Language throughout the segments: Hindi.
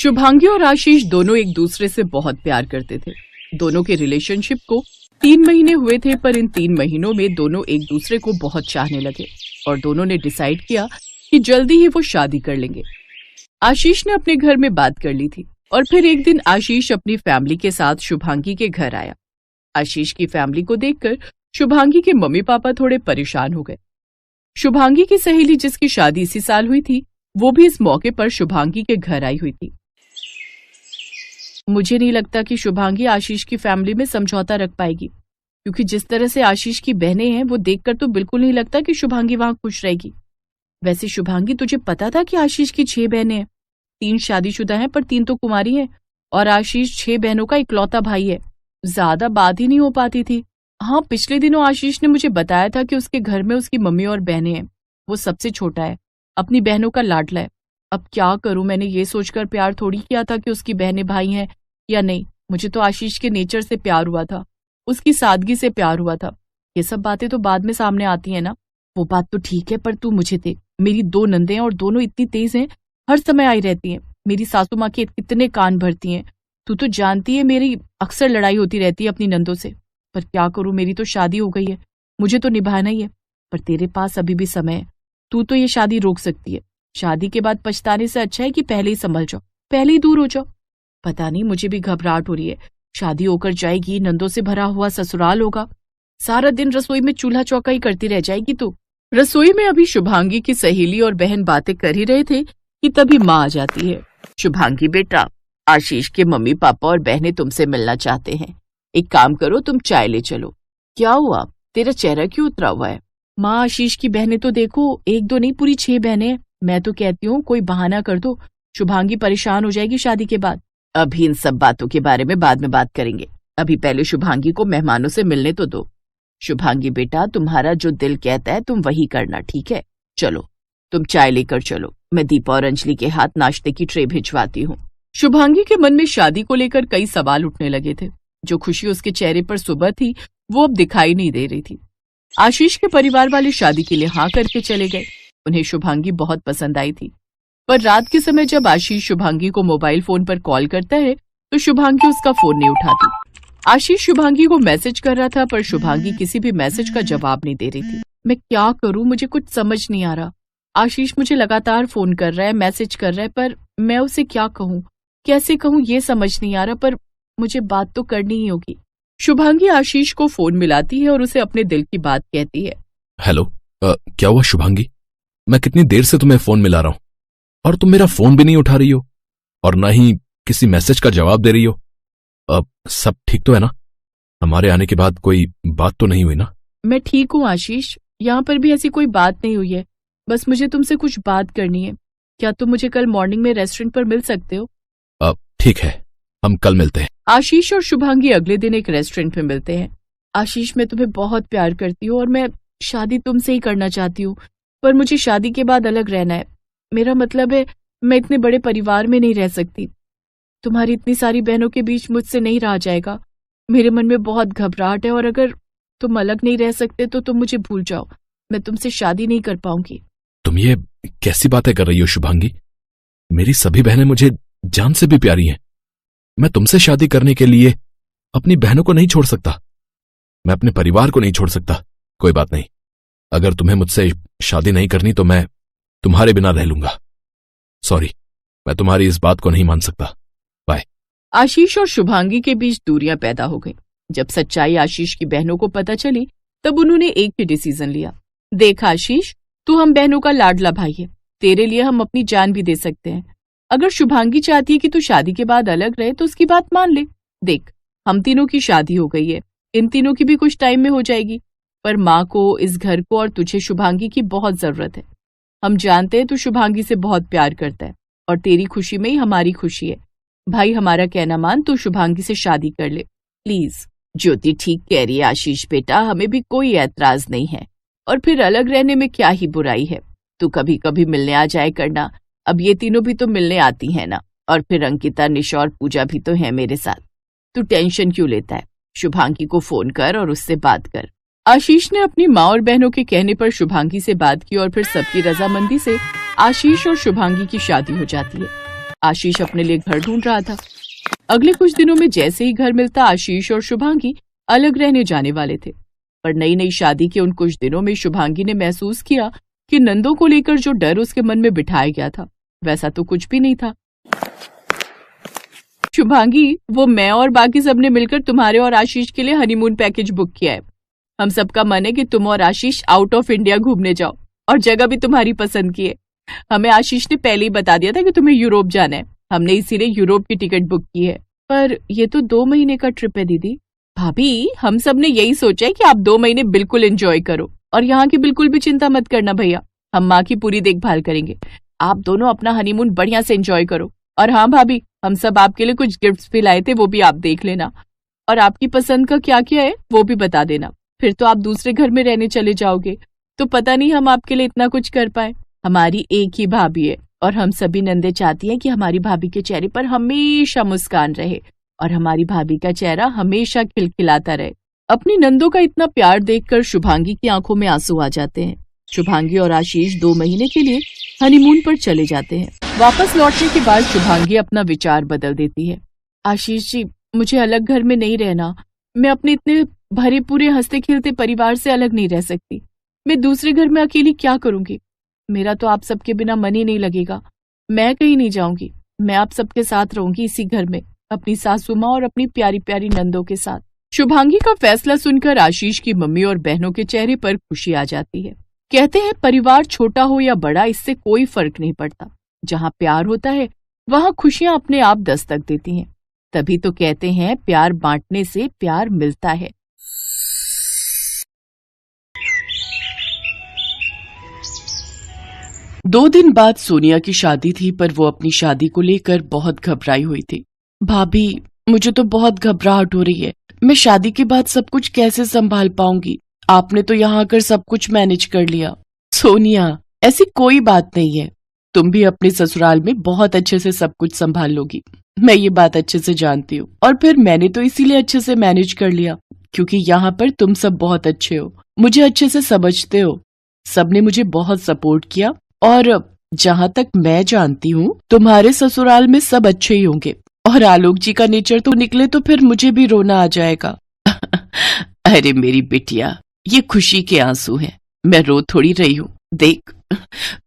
शुभांगी और आशीष दोनों एक दूसरे से बहुत प्यार करते थे। दोनों के रिलेशनशिप को 3 महीने हुए थे, पर इन 3 महीनों में दोनों एक दूसरे को बहुत चाहने लगे और दोनों ने डिसाइड किया कि जल्दी ही वो शादी कर लेंगे। आशीष ने अपने घर में बात कर ली थी और फिर एक दिन आशीष अपनी फैमिली के साथ शुभांगी के घर आया। आशीष की फैमिली को देखकर शुभांगी के मम्मी पापा थोड़े परेशान हो गए। शुभांगी की सहेली जिसकी शादी इसी साल हुई थी, वो भी इस मौके पर शुभांगी के घर आई हुई थी। मुझे नहीं लगता कि शुभांगी आशीष की फैमिली में समझौता रख पाएगी, क्योंकि जिस तरह से आशीष की बहनें हैं वो देखकर तो बिल्कुल नहीं लगता कि शुभांगी वहां खुश रहेगी। वैसे शुभांगी, तुझे पता था कि आशीष की 6 बहनें हैं? 3 शादीशुदा हैं पर 3 तो कुंवारी हैं और आशीष 6 बहनों का इकलौता भाई है। ज्यादा बात ही नहीं हो पाती थी। हाँ, पिछले दिनों आशीष ने मुझे बताया था कि उसके घर में उसकी मम्मी और बहनें हैं। वो सबसे छोटा है, अपनी बहनों का लाडला है। अब क्या करूं, मैंने ये सोचकर प्यार थोड़ी किया था कि उसकी बहनें भाई हैं या नहीं। मुझे तो आशीष के नेचर से प्यार हुआ था, उसकी सादगी से प्यार हुआ था। ये सब बातें तो बाद में सामने आती हैं ना। वो बात तो ठीक है, पर तू मुझे देख, मेरी 2 नंदे हैं और दोनों इतनी तेज हैं, हर समय आई रहती हैं। मेरी सासू माँ के कितने कान भरती हैं। तू तो जानती है मेरी अक्सर लड़ाई होती रहती है अपनी नंदों से। पर क्या करूं, मेरी तो शादी हो गई है, मुझे तो निभाना ही है। पर तेरे पास अभी भी समय है, तू तो ये शादी रोक सकती है। शादी के बाद पछताने से अच्छा है कि पहले ही संभल जाओ, पहले ही दूर हो जाओ। पता नहीं, मुझे भी घबराहट हो रही है। शादी होकर जाएगी, नंदों से भरा हुआ ससुराल होगा, सारा दिन रसोई में चूल्हा चौका ही करती रह जाएगी तू। रसोई में अभी शुभांगी की सहेली और बहन बातें कर ही रहे थे कि तभी माँ आ जाती है। शुभांगी बेटा, आशीष के मम्मी पापा और बहनें तुमसे मिलना चाहते हैं। एक काम करो, तुम चाय ले चलो। क्या हुआ, तेरा चेहरा क्यों उतरा हुआ है? माँ, आशीष की बहनें तो देखो, 1-2 नहीं, पूरी 6 बहनें हैं। मैं तो कहती हूँ कोई बहाना कर दो, शुभांगी परेशान हो जाएगी शादी के बाद। अभी इन सब बातों के बारे में बाद में बात करेंगे, अभी पहले शुभांगी को मेहमानों से मिलने तो दो। शुभांगी बेटा, तुम्हारा जो दिल कहता है तुम वही करना, ठीक है? चलो तुम चाय लेकर चलो, मैं दीपा और अंजलि के हाथ नाश्ते की ट्रे भिजवाती हूँ। शुभांगी के मन में शादी को लेकर कई सवाल उठने लगे थे। जो खुशी उसके चेहरे पर सुबह थी वो अब दिखाई नहीं दे रही थी। आशीष के परिवार वाले शादी के लिए हाँ करके चले गए। उन्हें शुभांगी बहुत पसंद आई थी, पर रात के समय जब आशीष शुभांगी को मोबाइल फोन पर कॉल करता है तो शुभांगी उसका फोन नहीं उठाती। आशीष शुभांगी को मैसेज कर रहा था, पर शुभांगी किसी भी मैसेज का जवाब नहीं दे रही थी। मैं क्या करूं, मुझे कुछ समझ नहीं आ रहा। आशीष मुझे लगातार फोन कर रहा है, मैसेज कर रहा है, पर मैं उसे क्या कहूं, कैसे कहूं, ये समझ नहीं आ रहा, पर मुझे बात तो करनी ही होगी। शुभांगी आशीष को फोन मिलाती है और उसे अपने दिल की बात कहती है। हेलो, क्या हुआ शुभांगी? मैं कितनी देर से तुम्हें फोन मिला रहा हूं और तुम मेरा फोन भी नहीं उठा रही हो और ना ही किसी मैसेज का जवाब दे रही हो। सब ठीक तो है ना? हमारे आने के बाद कोई बात तो नहीं हुई ना? मैं ठीक हूँ आशीष, यहाँ पर भी ऐसी कोई बात नहीं हुई है। बस मुझे तुमसे कुछ बात करनी है। क्या तुम मुझे कल मॉर्निंग में रेस्टोरेंट पर मिल सकते हो? ठीक है, हम कल मिलते हैं। आशीष और शुभांगी अगले दिन एक रेस्टोरेंट में मिलते हैं। आशीष, मैं तुम्हें बहुत प्यार करती हूँ और मैं शादी तुमसे ही करना चाहती हूँ, पर मुझे शादी के बाद अलग रहना है। मेरा मतलब है, मैं इतने बड़े परिवार में नहीं रह सकती। तुम्हारी इतनी सारी बहनों के बीच मुझसे नहीं रहा जाएगा। मेरे मन में बहुत घबराहट है और अगर तुम अलग नहीं रह सकते तो तुम मुझे भूल जाओ, मैं तुमसे शादी नहीं कर पाऊंगी। तुम ये कैसी बातें कर रही हो शुभांगी? मेरी सभी बहनें मुझे जान से भी प्यारी हैं। मैं तुमसे शादी करने के लिए अपनी बहनों को नहीं छोड़ सकता, मैं अपने परिवार को नहीं छोड़ सकता। कोई बात नहीं, अगर तुम्हें मुझसे शादी नहीं करनी तो मैं तुम्हारे बिना रह लूंगा। सॉरी, मैं तुम्हारी इस बात को नहीं मान सकता। बाय। आशीष और शुभांगी के बीच दूरियां पैदा हो गई। जब सच्चाई आशीष की बहनों को पता चली तब उन्होंने एक ही डिसीजन लिया। देख आशीष, तू हम बहनों का लाडला भाई है, तेरे लिए हम अपनी जान भी दे सकते हैं। अगर शुभांगी चाहती है कि तू शादी के बाद अलग रहे तो उसकी बात मान ले। देख, हम तीनों की शादी हो गई है, इन तीनों की भी कुछ टाइम में हो जाएगी, पर माँ को, इस घर को और तुझे शुभांगी की बहुत जरूरत है। हम जानते हैं तू शुभांगी से बहुत प्यार करता है और तेरी खुशी में ही हमारी खुशी है। भाई, हमारा कहना मान, तू शुभांगी से शादी कर ले प्लीज। ज्योति ठीक कह रही है आशीष बेटा, हमें भी कोई ऐतराज नहीं है, और फिर अलग रहने में क्या ही बुराई है। तू कभी कभी मिलने आ जाए करना, अब ये तीनों भी तो मिलने आती है ना, और फिर अंकिता, निशा और पूजा भी तो है मेरे साथ। तू टेंशन क्यों लेता है? शुभांगी को फोन कर और उससे बात कर। आशीष ने अपनी माँ और बहनों के कहने पर शुभांगी से बात की और फिर सबकी रजामंदी से आशीष और शुभांगी की शादी हो जाती है। आशीष अपने लिए घर ढूंढ रहा था। अगले कुछ दिनों में जैसे ही घर मिलता, आशीष और शुभांगी अलग रहने जाने वाले थे। पर नई नई शादी के उन कुछ दिनों में शुभांगी ने महसूस किया कि नंदों को लेकर जो डर उसके मन में बिठाया गया था वैसा तो कुछ भी नहीं था। शुभांगी, वो मैं और बाकी सबने मिलकर तुम्हारे और आशीष के लिए हनीमून पैकेज बुक किया है। हम सबका मन है कि तुम और आशीष आउट ऑफ इंडिया घूमने जाओ, और जगह भी तुम्हारी पसंद की है। हमें आशीष ने पहले ही बता दिया था कि तुम्हें यूरोप जाना है, हमने इसीलिए यूरोप की टिकट बुक की है। पर ये तो 2 महीने का ट्रिप है दीदी। भाभी, हम सब ने यही सोचा है कि आप 2 महीने बिल्कुल एंजॉय करो, और यहाँ की बिल्कुल भी चिंता मत करना भैया, हम माँ की पूरी देखभाल करेंगे। आप दोनों अपना हनीमून बढ़िया से एंजॉय करो। और हाँ भाभी, हम सब आपके लिए कुछ गिफ्ट्स भी लाए थे, वो भी आप देख लेना, और आपकी पसंद का क्या क्या है वो भी बता देना। फिर तो आप दूसरे घर में रहने चले जाओगे, तो पता नहीं हम आपके लिए इतना कुछ कर पाए। हमारी एक ही भाभी है, और हम सभी नंदे चाहती हैं कि हमारी भाभी के चेहरे पर हमेशा मुस्कान रहे, और हमारी भाभी का चेहरा हमेशा खिलखिलाता रहे। अपनी नंदों का इतना प्यार देखकर शुभांगी की आंखों में आंसू आ जाते हैं। शुभांगी और आशीष 2 महीने के लिए हनीमून पर चले जाते हैं। वापस लौटने के बाद शुभांगी अपना विचार बदल देती है। आशीष जी, मुझे अलग घर में नहीं रहना। मैं अपने इतने भरे पूरे हंसते खेलते परिवार से अलग नहीं रह सकती। मैं दूसरे घर में अकेली क्या करूंगी? मेरा तो आप सबके बिना मन ही नहीं लगेगा। मैं कहीं नहीं जाऊंगी, मैं आप सबके साथ रहूंगी इसी घर में, अपनी सासू माँ और अपनी प्यारी प्यारी नंदों के साथ। शुभांगी का फैसला सुनकर आशीष की मम्मी और बहनों के चेहरे पर खुशी आ जाती है। कहते हैं परिवार छोटा हो या बड़ा, इससे कोई फर्क नहीं पड़ता। जहाँ प्यार होता है वहाँ खुशियाँ अपने आप दस्तक देती हैं। तभी तो कहते हैं प्यार बांटने से प्यार मिलता है। दो दिन बाद सोनिया की शादी थी, पर वो अपनी शादी को लेकर बहुत घबराई हुई थी। भाभी, मुझे तो बहुत घबराहट हो रही है। मैं शादी के बाद सब कुछ कैसे संभाल पाऊंगी? आपने तो यहाँ आकर सब कुछ मैनेज कर लिया। सोनिया, ऐसी कोई बात नहीं है, तुम भी अपने ससुराल में बहुत अच्छे से सब कुछ संभाल लोगी। मैं ये बात अच्छे से जानती हूँ, और फिर मैंने तो इसीलिए अच्छे से मैनेज कर लिया क्योंकि यहाँ पर तुम सब बहुत अच्छे हो, मुझे अच्छे से समझते हो। सबने मुझे बहुत सपोर्ट किया, और जहाँ तक मैं जानती हूँ तुम्हारे ससुराल में सब अच्छे ही होंगे। और आलोक जी का नेचर तो निकले तो फिर मुझे भी रोना आ जाएगा। अरे मेरी बिटिया, ये खुशी के आंसू हैं, मैं रो थोड़ी रही हूँ। देख,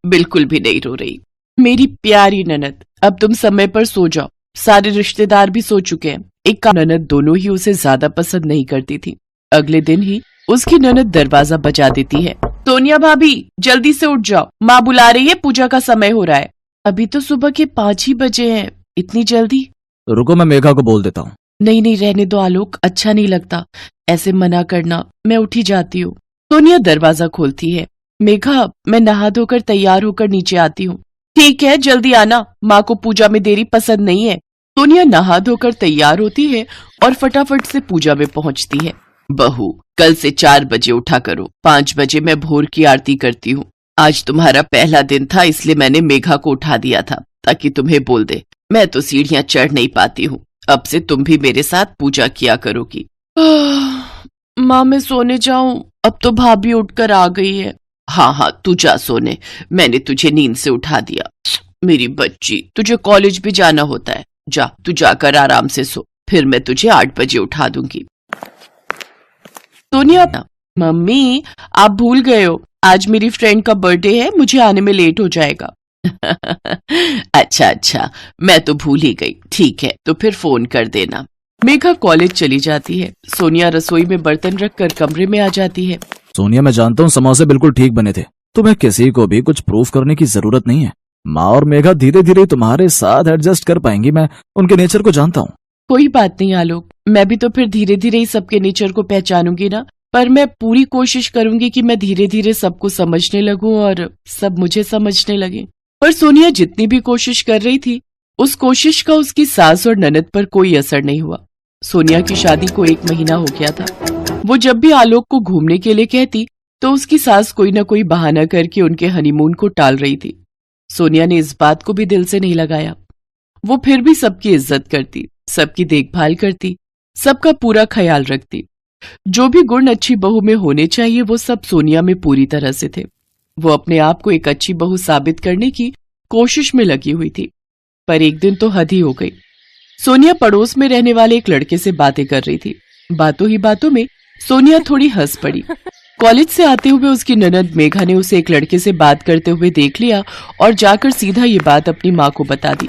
बिल्कुल भी नहीं रो रही। मेरी प्यारी ननद, अब तुम समय पर सो जाओ। सारे रिश्तेदार भी सो चुके हैं। एक ननद दोनों ही उसे ज्यादा पसंद नहीं करती थी। अगले दिन ही उसकी ननद दरवाजा बजा देती है। सोनिया भाभी, जल्दी से उठ जाओ, माँ बुला रही है, पूजा का समय हो रहा है। अभी तो सुबह के 5 ही बजे हैं, इतनी जल्दी? रुको, मैं मेघा को बोल देता हूँ। नहीं नहीं, रहने दो आलोक, अच्छा नहीं लगता ऐसे मना करना, मैं उठी जाती हूँ। सोनिया दरवाजा खोलती है। मेघा, मैं नहा धोकर तैयार होकर नीचे आती हूँ। ठीक है, जल्दी आना, माँ को पूजा में देरी पसंद नहीं है। सोनिया नहा धोकर तैयार होती है और फटाफट से पूजा में पहुँचती है। बहू, कल से 4 बजे उठा करो, 5 बजे मैं भोर की आरती करती हूँ। आज तुम्हारा पहला दिन था, इसलिए मैंने मेघा को उठा दिया था ताकि तुम्हें बोल दे। मैं तो सीढ़ियाँ चढ़ नहीं पाती हूँ, अब से तुम भी मेरे साथ पूजा किया करोगी। माँ, मैं सोने जाऊं? अब तो भाभी उठकर आ गई है। हाँ हाँ, तू जा सोने, मैंने तुझे नींद से उठा दिया। मेरी बच्ची, तुझे कॉलेज भी जाना होता है, जा तू जाकर आराम से सो, फिर मैं तुझे 8 बजे उठा दूंगी। सोनिया, मम्मी आप भूल गए हो, आज मेरी फ्रेंड का बर्थडे है, मुझे आने में लेट हो जाएगा। अच्छा अच्छा, मैं तो भूल ही गई। ठीक है, तो फिर फोन कर देना। मेघा कॉलेज चली जाती है। सोनिया रसोई में बर्तन रखकर कमरे में आ जाती है। सोनिया, मैं जानता हूँ समोसे बिल्कुल ठीक बने थे, तुम्हें किसी को भी कुछ प्रूफ करने की जरूरत नहीं है। माँ और मेघा धीरे धीरे तुम्हारे साथ एडजस्ट कर पाएंगी, मैं उनके नेचर को जानता हूँ। कोई बात नहीं आलोक, मैं भी तो फिर धीरे धीरे ही सबके नेचर को पहचानूंगी ना। पर मैं पूरी कोशिश करूंगी कि मैं धीरे धीरे सबको समझने लगूं और सब मुझे समझने लगे। पर सोनिया जितनी भी कोशिश कर रही थी, उस कोशिश का उसकी सास और ननद पर कोई असर नहीं हुआ। सोनिया की शादी को 1 महीना हो गया था। वो जब भी आलोक को घूमने के लिए कहती तो उसकी सास कोई न कोई बहाना करके उनके हनीमून को टाल रही थी। सोनिया ने इस बात को भी दिल से नहीं लगाया। वो फिर भी सबकी इज्जत करती, सबकी देखभाल करती, सबका पूरा ख्याल रखती। जो भी गुण अच्छी बहू में होने चाहिए वो सब सोनिया में पूरी तरह से थे। वो अपने आप को एक अच्छी बहू साबित करने की कोशिश में लगी हुई थी। पर एक दिन तो हद ही हो गई। सोनिया पड़ोस में रहने वाले एक लड़के से बातें कर रही थी। बातों ही बातों में सोनिया थोड़ी हंस पड़ी। कॉलेज से आते हुए उसकी ननद मेघा ने उसे एक लड़के से बात करते हुए देख लिया और जाकर सीधा ये बात अपनी माँ को बता दी।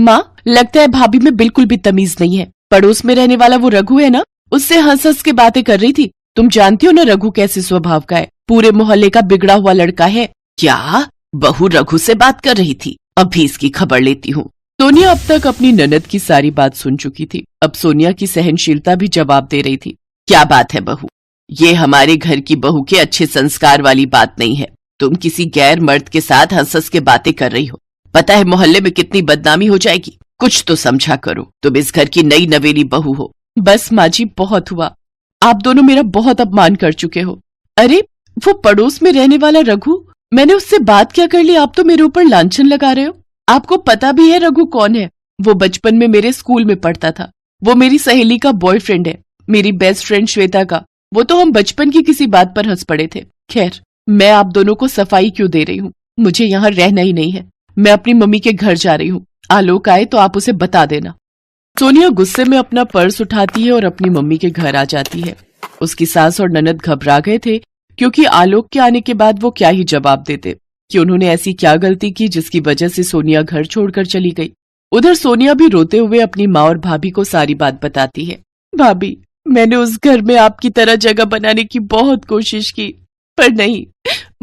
माँ, लगता है भाभी में बिल्कुल भी तमीज नहीं है। पड़ोस में रहने वाला वो रघु है ना, उससे हंस हंस के बातें कर रही थी। तुम जानती हो ना रघु कैसे स्वभाव का है, पूरे मोहल्ले का बिगड़ा हुआ लड़का है। क्या बहू रघु से बात कर रही थी? अभी इसकी खबर लेती हूँ। सोनिया अब तक अपनी ननद की सारी बात सुन चुकी थी। अब सोनिया की सहनशीलता भी जवाब दे रही थी। क्या बात है बहू, ये हमारे घर की बहू के अच्छे संस्कार वाली बात नहीं है। तुम किसी गैर मर्द के साथ हंस हंस के बातें कर रही हो। पता है मोहल्ले में कितनी बदनामी हो जाएगी। कुछ तो समझा करो, तुम इस घर की नई नवेली बहू हो। बस माँ जी, बहुत हुआ। आप दोनों मेरा बहुत अपमान कर चुके हो। अरे वो पड़ोस में रहने वाला रघु, मैंने उससे बात क्या कर ली, आप तो मेरे ऊपर लांछन लगा रहे हो। आपको पता भी है रघु कौन है? वो बचपन में मेरे स्कूल में पढ़ता था। वो मेरी सहेली का बॉयफ्रेंड है, मेरी बेस्ट फ्रेंड श्वेता का। वो तो हम बचपन की किसी बात पर हंस पड़े थे। खैर, मैं आप दोनों को सफाई क्यों दे रही हूँ, मुझे यहाँ रहना ही नहीं है। मैं अपनी मम्मी के घर जा रही हूँ। आलोक आए तो आप उसे बता देना। सोनिया गुस्से में अपना पर्स उठाती है और अपनी मम्मी के घर आ जाती है। उसकी सास और ननद घबरा गए थे, क्योंकि आलोक के आने के बाद वो क्या ही जवाब देते कि उन्होंने ऐसी क्या गलती की जिसकी वजह से सोनिया घर छोड़कर चली गई। उधर सोनिया भी रोते हुए अपनी माँ और भाभी को सारी बात बताती है। भाभी, मैंने उस घर में आपकी तरह जगह बनाने की बहुत कोशिश की, पर नहीं।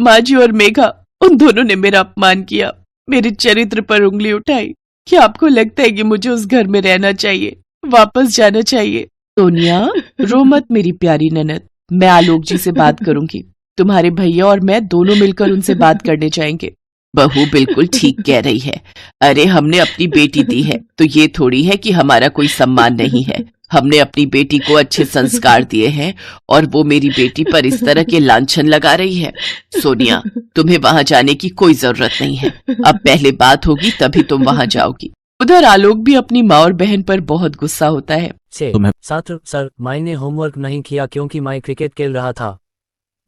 माँ जी और मेघा, उन दोनों ने मेरा अपमान किया, मेरे चरित्र पर उंगली उठाई। क्या आपको लगता है कि मुझे उस घर में रहना चाहिए, वापस जाना चाहिए? सोनिया, रो मत मेरी प्यारी ननद। मैं आलोक जी से बात करूंगी। तुम्हारे भैया और मैं दोनों मिलकर उनसे बात करने जाएंगे। बहू बिल्कुल ठीक कह रही है। अरे हमने अपनी बेटी दी है तो ये थोड़ी है कि हमारा कोई सम्मान नहीं है। हमने अपनी बेटी को अच्छे संस्कार दिए हैं और वो मेरी बेटी पर इस तरह के लांछन लगा रही है। सोनिया, तुम्हें वहां जाने की कोई जरूरत नहीं है। अब पहले बात होगी तभी तुम वहां जाओगी। उधर आलोक भी अपनी माँ और बहन पर बहुत गुस्सा होता है। छात्र सर, मैंने होमवर्क नहीं किया क्योंकि मैं क्रिकेट खेल रहा था।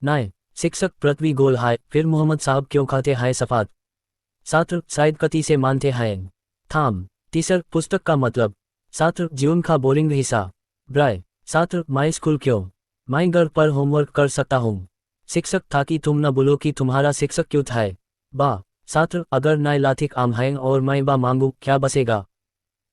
नाय शिक्षक पृथ्वी गोल है, फिर मोहम्मद साहब क्यों खाते हैं सफात? छात्र शायद कति से मानते हैं। थाम तीसर पुस्तक का मतलब। छात्र जीवन का बोरिंग हिस्सा। ब्राय छात्र मैं स्कूल क्यों? मैं घर पर होमवर्क कर सकता हूँ। शिक्षक था कि तुम न बोलो कि तुम्हारा शिक्षक क्यों है। बा छात्र अगर नए लाथिक आम हैं और मैं बा मांगू क्या बसेगा?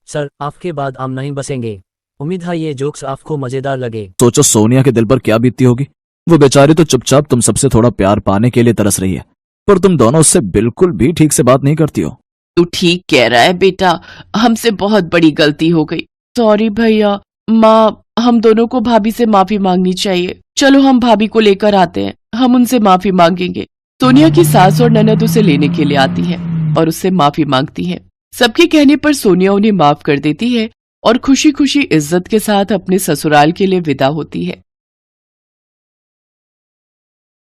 सर आपके बाद आम नहीं बसेंगे। उम्मीद है ये जोक्स आपको मजेदार लगे। सोचो सोनिया के दिल पर क्या बीतती होगी। वो बेचारी तो चुपचाप तुम सबसे थोड़ा प्यार पाने के लिए तरस रही है, पर तुम दोनों उससे बिल्कुल भी ठीक से बात नहीं करती हो। तू ठीक कह रहा है बेटा, हमसे बहुत बड़ी गलती हो गई। सॉरी भैया। माँ, हम दोनों को भाभी से माफी मांगनी चाहिए। चलो हम भाभी को लेकर आते हैं, हम उनसे माफी मांगेंगे। सोनिया की सास और ननद उसे लेने के लिए आती है और उससे माफी मांगती है। सबके कहने पर सोनिया उन्हें माफ कर देती है और खुशी खुशी इज्जत के साथ अपने ससुराल के लिए विदा होती है।